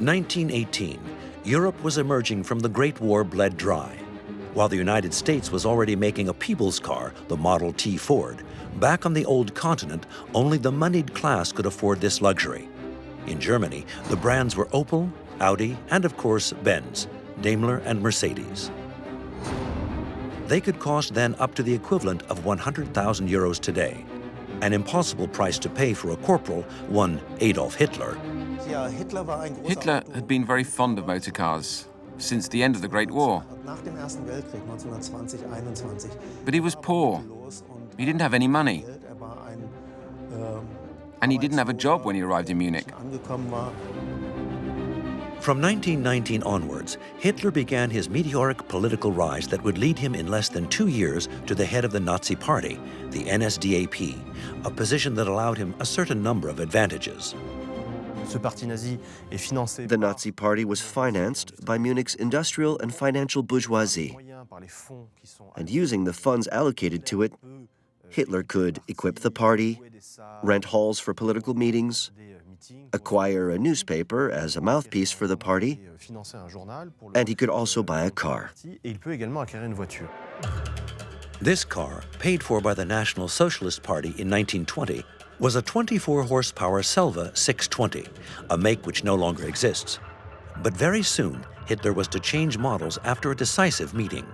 1918, Europe was emerging from the Great War bled dry. While the United States was already making a people's car, the Model T Ford, back on the old continent, only the moneyed class could afford this luxury. In Germany, the brands were Opel, Audi, and of course, Benz, Daimler, and Mercedes. They could cost then up to the equivalent of 100,000 euros today, an impossible price to pay for a corporal, one Adolf Hitler. Hitler had been very fond of motor cars since the end of the Great War. But he was poor. He didn't have any money. And he didn't have a job when he arrived in Munich. From 1919 onwards, Hitler began his meteoric political rise that would lead him in less than 2 years to the head of the Nazi Party, the NSDAP, a position that allowed him a certain number of advantages. The Nazi Party was financed by Munich's industrial and financial bourgeoisie. And using the funds allocated to it, Hitler could equip the party, rent halls for political meetings, acquire a newspaper as a mouthpiece for the party, and he could also buy a car. This car, paid for by the National Socialist Party in 1920, was a 24-horsepower Selva 620, a make which no longer exists. But very soon, Hitler was to change models after a decisive meeting.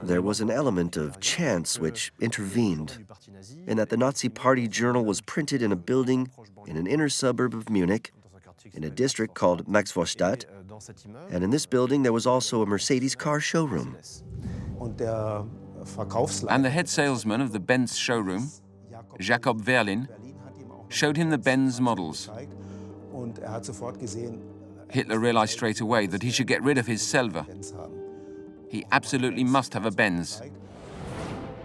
There was an element of chance which intervened, in that the Nazi Party journal was printed in a building in an inner suburb of Munich, in a district called Maxvorstadt, and in this building there was also a Mercedes car showroom. And the head salesman of the Benz showroom, Jacob Verlin, showed him the Benz models. Hitler realized straight away that he should get rid of his Selva. He absolutely must have a Benz.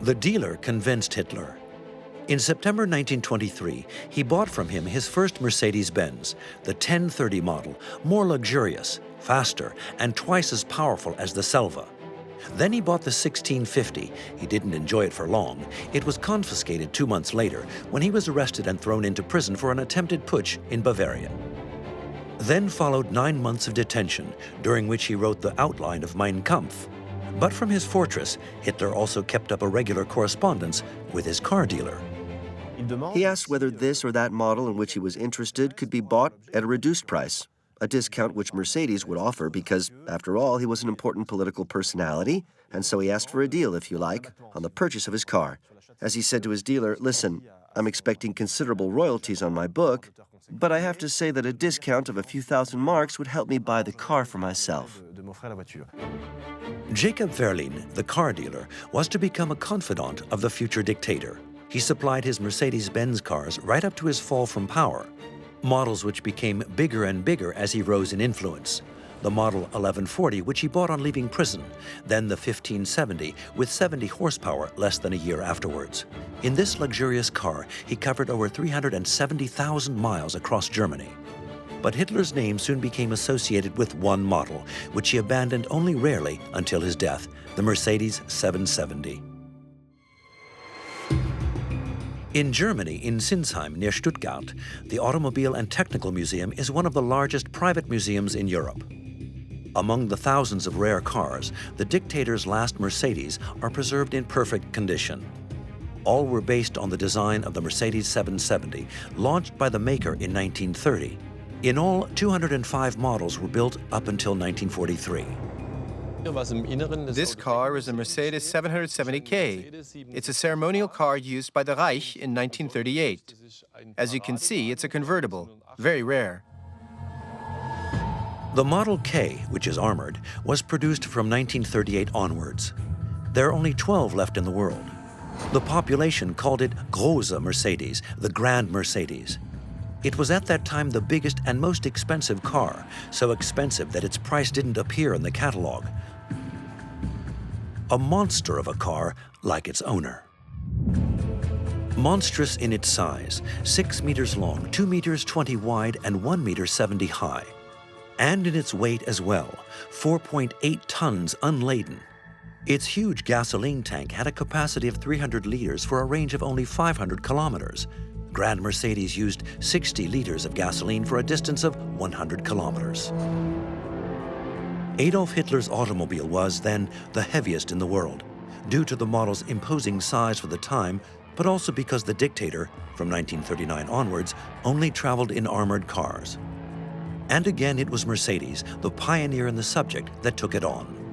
The dealer convinced Hitler. In September 1923, he bought from him his first Mercedes-Benz, the 1030 model, more luxurious, faster, and twice as powerful as the Selva. Then he bought the 1650. He didn't enjoy it for long. It was confiscated 2 months later when he was arrested and thrown into prison for an attempted putsch in Bavaria. Then followed 9 months of detention, during which he wrote the outline of Mein Kampf. But from his fortress, Hitler also kept up a regular correspondence with his car dealer. He asked whether this or that model in which he was interested could be bought at a reduced price, a discount which Mercedes would offer because, after all, he was an important political personality, and so he asked for a deal, if you like, on the purchase of his car. As he said to his dealer, "Listen, I'm expecting considerable royalties on my book, but I have to say that a discount of a few thousand marks would help me buy the car for myself." Jacob Verlin, the car dealer, was to become a confidant of the future dictator. He supplied his Mercedes-Benz cars right up to his fall from power, models which became bigger and bigger as he rose in influence. The Model 1140, which he bought on leaving prison, then the 1570 with 70 horsepower less than a year afterwards. In this luxurious car, he covered over 370,000 miles across Germany. But Hitler's name soon became associated with one model, which he abandoned only rarely until his death, the Mercedes 770. In Germany, in Sinsheim, near Stuttgart, the Automobile and Technical Museum is one of the largest private museums in Europe. Among the thousands of rare cars, the dictator's last Mercedes are preserved in perfect condition. All were based on the design of the Mercedes 770, launched by the maker in 1930. In all, 205 models were built up until 1943. This car is a Mercedes 770K. It's a ceremonial car used by the Reich in 1938. As you can see, it's a convertible, very rare. The Model K, which is armored, was produced from 1938 onwards. There are only 12 left in the world. The population called it Große Mercedes, the Grand Mercedes. It was at that time the biggest and most expensive car, so expensive that its price didn't appear in the catalog. A monster of a car, like its owner. Monstrous in its size, 6 meters long, 2 meters 20 wide, and 1 meter 70 high. And in its weight as well, 4.8 tons unladen. Its huge gasoline tank had a capacity of 300 liters for a range of only 500 kilometers. Grand Mercedes used 60 liters of gasoline for a distance of 100 kilometers. Adolf Hitler's automobile was, then, the heaviest in the world, due to the model's imposing size for the time, but also because the dictator, from 1939 onwards, only traveled in armored cars. And again, it was Mercedes, the pioneer in the subject, that took it on.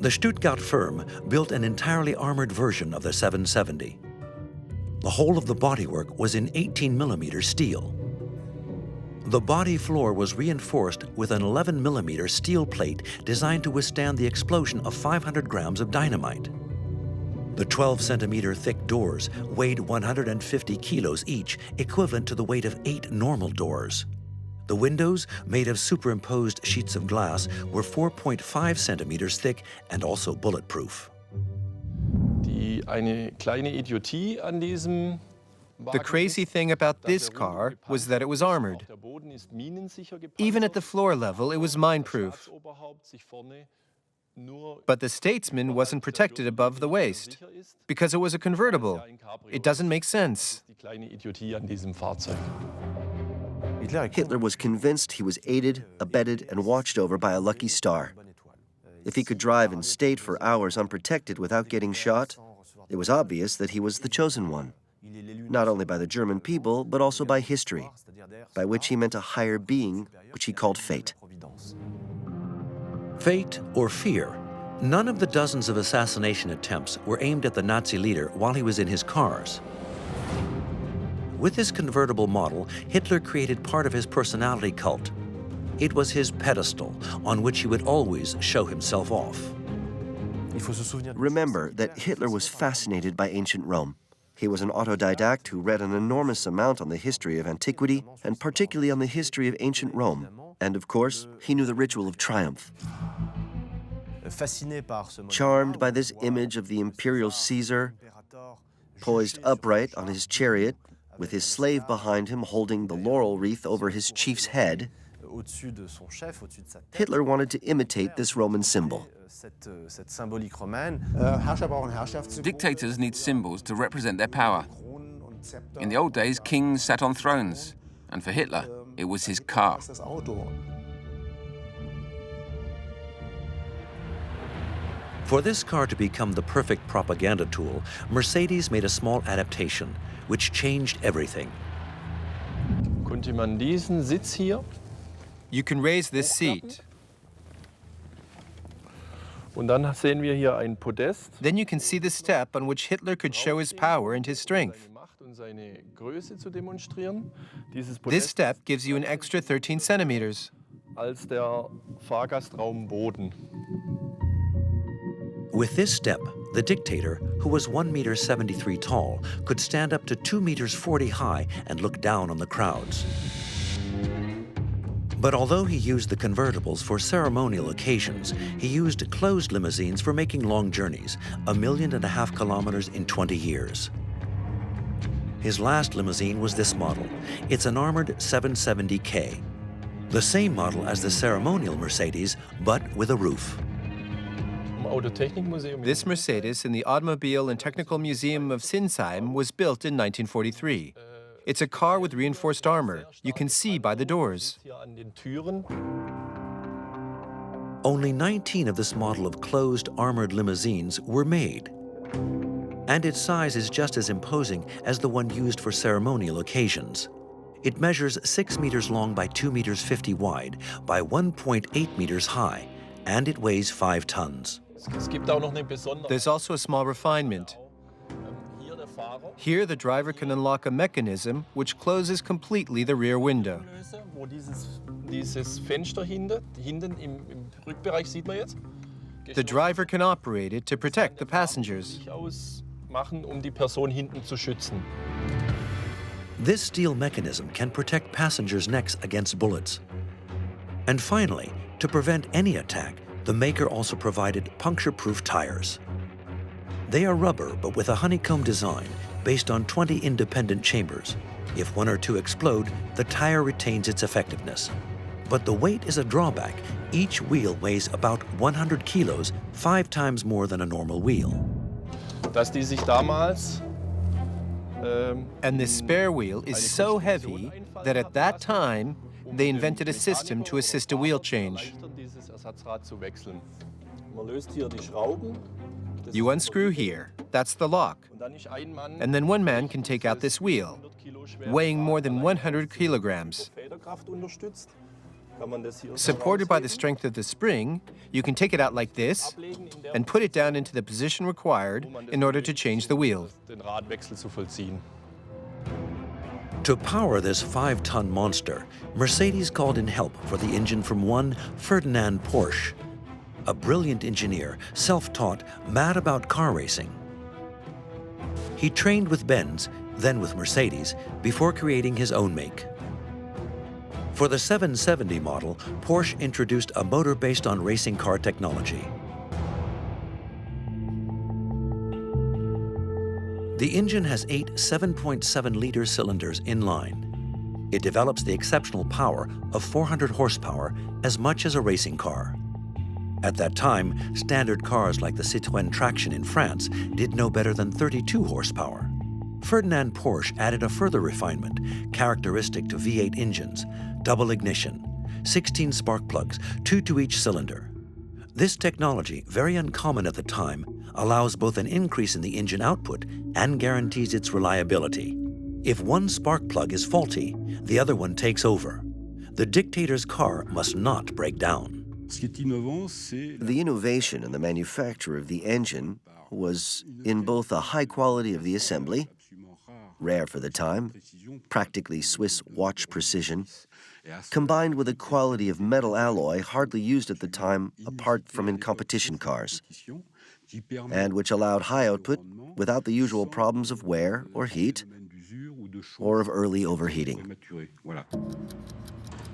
The Stuttgart firm built an entirely armored version of the 770. The whole of the bodywork was in 18mm steel. The body floor was reinforced with an 11mm steel plate designed to withstand the explosion of 500 grams of dynamite. The 12-centimeter thick doors weighed 150 kilos each, equivalent to the weight of 8 normal doors. The windows, made of superimposed sheets of glass, were 4.5 centimeters thick and also bulletproof. Die eine kleine Idiotie an diesem The crazy thing about this car was that it was armored. Even at the floor level, it was mine-proof. But the statesman wasn't protected above the waist, because it was a convertible. It doesn't make sense. Hitler was convinced he was aided, abetted, and watched over by a lucky star. If he could drive in state for hours unprotected without getting shot, it was obvious that he was the chosen one. Not only by the German people, but also by history, by which he meant a higher being, which he called fate. Fate or fear? None of the dozens of assassination attempts were aimed at the Nazi leader while he was in his cars. With this convertible model, Hitler created part of his personality cult. It was his pedestal on which he would always show himself off. Remember that Hitler was fascinated by ancient Rome. He was an autodidact who read an enormous amount on the history of antiquity, and particularly on the history of ancient Rome. And of course, he knew the ritual of triumph. Charmed by this image of the imperial Caesar, poised upright on his chariot, with his slave behind him holding the laurel wreath over his chief's head, Hitler wanted to imitate this Roman symbol. Dictators need symbols to represent their power. In the old days, kings sat on thrones, and for Hitler, it was his car. For this car to become the perfect propaganda tool, Mercedes made a small adaptation, which changed everything. Konnte man diesen Sitz hier? You can raise this seat. Und dann sehen wir hier ein Podest. Then you can see the step on which Hitler could show his power and his strength. This step gives you an extra 13 centimeters. Als der Fahrgastraumboden. With this step, the dictator, who was 1.73 meters tall, could stand up to 2.40 meters high and look down on the crowds. But although he used the convertibles for ceremonial occasions, he used closed limousines for making long journeys, 1.5 million kilometers in 20 years. His last limousine was this model. It's an armored 770K, the same model as the ceremonial Mercedes, but with a roof. This Mercedes in the Automobile and Technical Museum of Sinsheim was built in 1943. It's a car with reinforced armor. You can see by the doors. Only 19 of this model of closed armored limousines were made. And its size is just as imposing as the one used for ceremonial occasions. It measures 6 meters long by 2.50 meters wide by 1.8 meters high, and it weighs 5 tons. There's also a small refinement. Here, the driver can unlock a mechanism which closes completely the rear window. The driver can operate it to protect the passengers. This steel mechanism can protect passengers' necks against bullets. And finally, to prevent any attack, the maker also provided puncture-proof tires. They are rubber, but with a honeycomb design based on 20 independent chambers. If 1 or 2 explode, the tire retains its effectiveness. But the weight is a drawback. Each wheel weighs about 100 kilos, 5 times more than a normal wheel. dass die sich damals And this spare wheel is so heavy that at that time, they invented a system to assist a wheel change. dieses Ersatzrad zu wechseln. Man löst hier die Schrauben. You unscrew here, that's the lock. And then one man can take out this wheel, weighing more than 100 kilograms. Supported by the strength of the spring, you can take it out like this and put it down into the position required in order to change the wheel. To power this 5-ton monster, Mercedes called in help for the engine from one Ferdinand Porsche, a brilliant engineer, self-taught, mad about car racing. He trained with Benz, then with Mercedes, before creating his own make. For the 770 model, Porsche introduced a motor based on racing car technology. The engine has 8 7.7-liter cylinders in line. It develops the exceptional power of 400 horsepower, as much as a racing car. At that time, standard cars like the Citroën Traction in France did no better than 32 horsepower. Ferdinand Porsche added a further refinement, characteristic to V8 engines: double ignition, 16 spark plugs, 2 to each cylinder. This technology, very uncommon at the time, allows both an increase in the engine output and guarantees its reliability. If one spark plug is faulty, the other one takes over. The dictator's car must not break down. The innovation in the manufacture of the engine was in both the high quality of the assembly, rare for the time, practically Swiss watch precision, combined with a quality of metal alloy hardly used at the time apart from in competition cars, and which allowed high output without the usual problems of wear or heat, or of early overheating.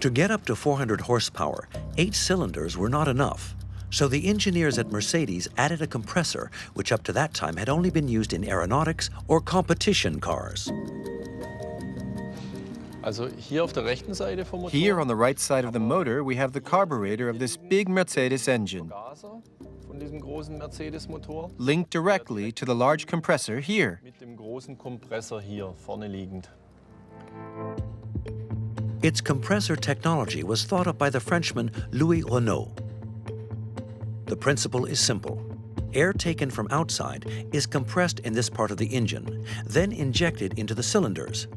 To get up to 400 horsepower, 8 cylinders were not enough. So the engineers at Mercedes added a compressor, which up to that time had only been used in aeronautics or competition cars. Here on the right side of the motor, we have the carburetor of this big Mercedes engine, linked directly to the large compressor here. Its compressor technology was thought up by the Frenchman Louis Renault. The principle is simple. Air taken from outside is compressed in this part of the engine, then injected into the cylinders.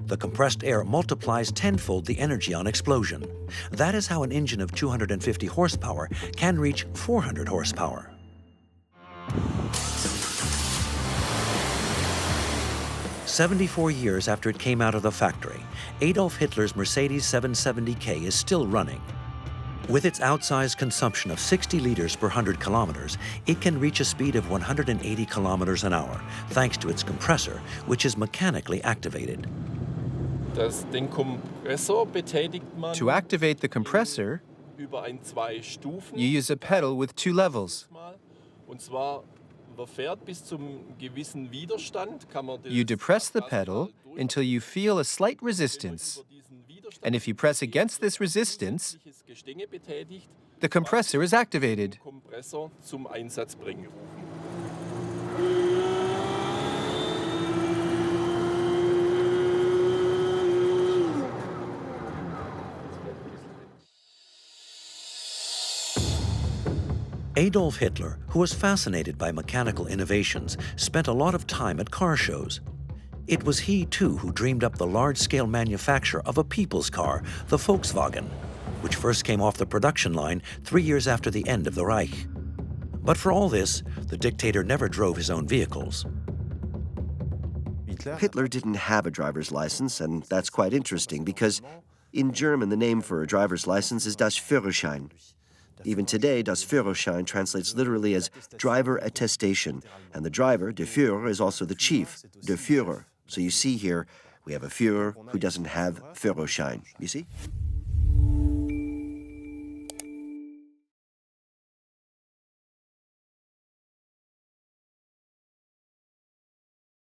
The compressed air multiplies tenfold the energy on explosion. That is how an engine of 250 horsepower can reach 400 horsepower. "74 years after it came out of the factory, Adolf Hitler's Mercedes 770K is still running. With its outsized consumption of 60 liters per 100 kilometers, it can reach a speed of 180 kilometers an hour, thanks to its compressor, which is mechanically activated. To activate the compressor, you use a pedal with 2 levels. You depress the pedal until you feel a slight resistance. And if you press against this resistance, the compressor is activated. Adolf Hitler, who was fascinated by mechanical innovations, spent a lot of time at car shows. It was he, too, who dreamed up the large-scale manufacture of a people's car, the Volkswagen, which first came off the production line 3 years after the end of the Reich. But for all this, the dictator never drove his own vehicles. Hitler didn't have a driver's license, and that's quite interesting because in German the name for a driver's license is das Führerschein. Even today, das Führerschein translates literally as driver attestation, and the driver, der Führer, is also the chief, der Führer. So you see here, we have a Führer who doesn't have Führerschein. You see?